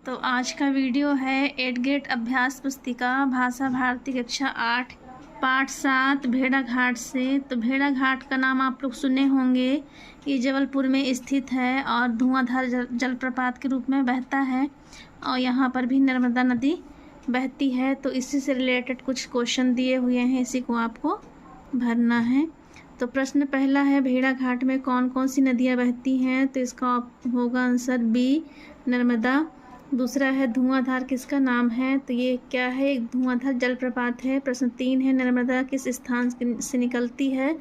तो आज का वीडियो है 8th ग्रेड अभ्यास पुस्तिका भाषा भारती कक्षा 8 पाठ 7 भेड़ाघाट से। तो भेड़ाघाट का नाम आप लोग सुने होंगे। ये जबलपुर में स्थित है और धुआंधार जलप्रपात के रूप में बहता है और यहाँ पर भी नर्मदा नदी बहती है। तो इसी से रिलेटेड कुछ क्वेश्चन दिए हुए हैं, इसी को आपको भरना है। तो प्रश्न पहला है, भेड़ाघाट में कौन कौन सी नदियाँ बहती हैं? तो इसका होगा आंसर बी, नर्मदा। दूसरा है, धुआंधार किसका नाम है? तो ये क्या है? एक धुआंधार जलप्रपात है। प्रश्न 3 है, नर्मदा किस स्थान से निकलती है?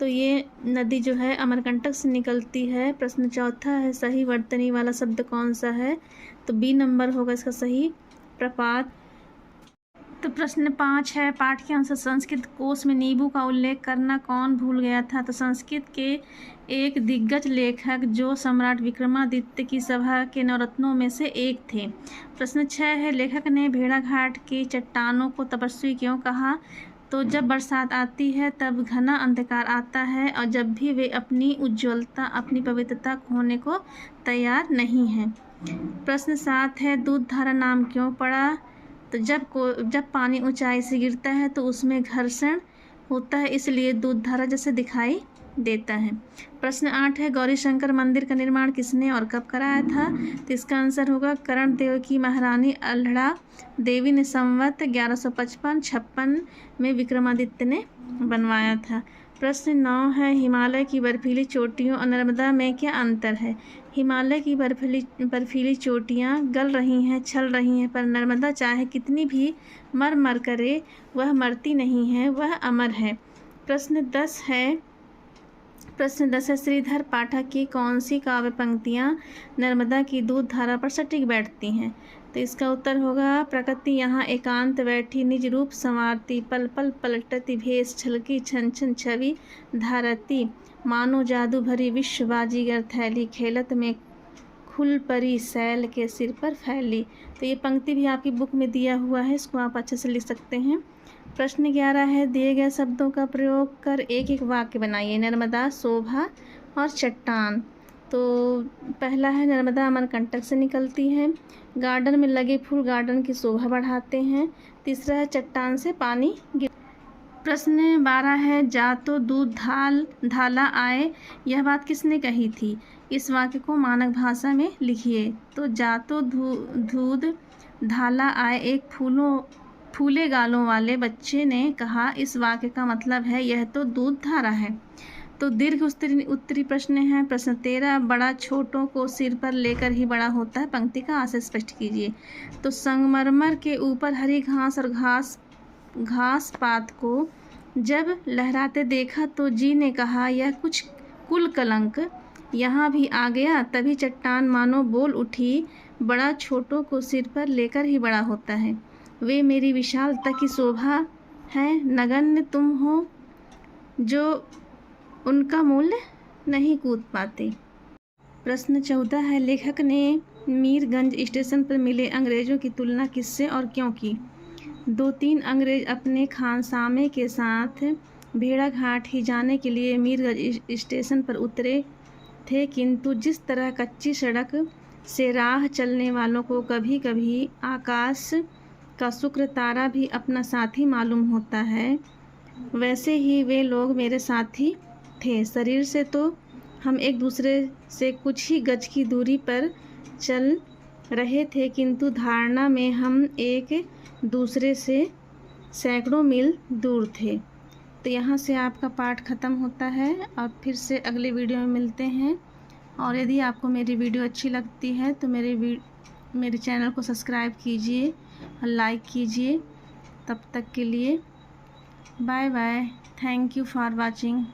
तो ये नदी जो है अमरकंटक से निकलती है। प्रश्न 4 है, सही वर्तनी वाला शब्द कौन सा है? तो बी नंबर होगा इसका सही, प्रपात। तो प्रश्न 5 है, पाठ के अनुसार संस्कृत कोश में नींबू का उल्लेख करना कौन भूल गया था? तो संस्कृत के एक दिग्गज लेखक जो सम्राट विक्रमादित्य की सभा के नवरत्नों में से एक थे। प्रश्न 6 है, लेखक ने भेड़ाघाट की चट्टानों को तपस्वी क्यों कहा? तो जब बरसात आती है तब घना अंधकार आता है और जब भी वे अपनी उज्ज्वलता, अपनी पवित्रता खोने को तैयार नहीं हैं। प्रश्न 7 है, दूध धारा नाम क्यों पड़ा? तो जब पानी ऊंचाई से गिरता है तो उसमें घर्षण होता है, इसलिए दूध धारा जैसे दिखाई देता है। प्रश्न 8 है, गौरी शंकर मंदिर का निर्माण किसने और कब कराया था? तो इसका आंसर होगा करण देव की महारानी अल्हड़ा देवी ने संवत 1155-56 में विक्रमादित्य ने बनवाया था। प्रश्न 9 है, हिमालय की बर्फीली चोटियों और नर्मदा में क्या अंतर है? हिमालय की बर्फीली चोटियाँ गल रही हैं, छल रही हैं, पर नर्मदा चाहे कितनी भी मर मर करे वह मरती नहीं है, वह अमर है। प्रश्न 10 है, श्रीधर पाठक की कौन सी काव्य पंक्तियाँ नर्मदा की दूध धारा पर सटीक बैठती हैं? तो इसका उत्तर होगा, प्रकृति यहाँ एकांत बैठी निज रूप संवारती, पल पल पलटती भेष छलकी छन छन छवि धारती, मानो जादू भरी विश्व बाजीगर थैली, खेलत में खुल परी सैल के सिर पर फैली। तो ये पंक्ति भी आपकी बुक में दिया हुआ है, इसको आप अच्छे से लिख सकते हैं। प्रश्न 11 है, दिए गए शब्दों का प्रयोग कर एक एक वाक्य बनाइए। नर्मदा, शोभा और चट्टान। तो पहला है, नर्मदा अमरकंटक से निकलती है। गार्डन में लगे फूल गार्डन की शोभा बढ़ाते हैं। तीसरा है, चट्टान से पानी गिर। प्रश्न 12 है, जा तो दूध धाला आए, यह बात किसने कही थी? इस वाक्य को मानक भाषा में लिखिए। तो जा तो दूध धाला आए एक फूले गालों वाले बच्चे ने कहा। इस वाक्य का मतलब है यह तो दूध धारा है। तो दीर्घ उत्तरी प्रश्न है। प्रश्न 13, बड़ा छोटों को सिर पर लेकर ही बड़ा होता है, पंक्ति का आशय स्पष्ट कीजिए। तो संगमरमर के ऊपर हरी घास और घास पात को जब लहराते देखा तो जी ने कहा यह कुछ कुल कलंक यहाँ भी आ गया। तभी चट्टान मानो बोल उठी, बड़ा छोटों को सिर पर लेकर ही बड़ा होता है, वे मेरी विशालता की शोभा है, नगण्य तुम हो जो उनका मूल्य नहीं कूद पाते। प्रश्न 14 है, लेखक ने मीरगंज स्टेशन पर मिले अंग्रेजों की तुलना किससे और क्यों की? 2-3 अंग्रेज अपने खानसामे के साथ भेड़ाघाट ही जाने के लिए मीरगंज स्टेशन पर उतरे थे, किंतु जिस तरह कच्ची सड़क से राह चलने वालों को कभी कभी आकाश का शुक्र तारा भी अपना साथी मालूम होता है, वैसे ही वे लोग मेरे साथी थे। शरीर से तो हम एक दूसरे से कुछ ही गज की दूरी पर चल रहे थे, किंतु धारणा में हम एक दूसरे से सैकड़ों मील दूर थे। तो यहाँ से आपका पाठ ख़त्म होता है और फिर से अगले वीडियो में मिलते हैं। और यदि आपको मेरी वीडियो अच्छी लगती है तो मेरे चैनल को सब्सक्राइब कीजिए और लाइक कीजिए। तब तक के लिए bye bye, thank you for watching.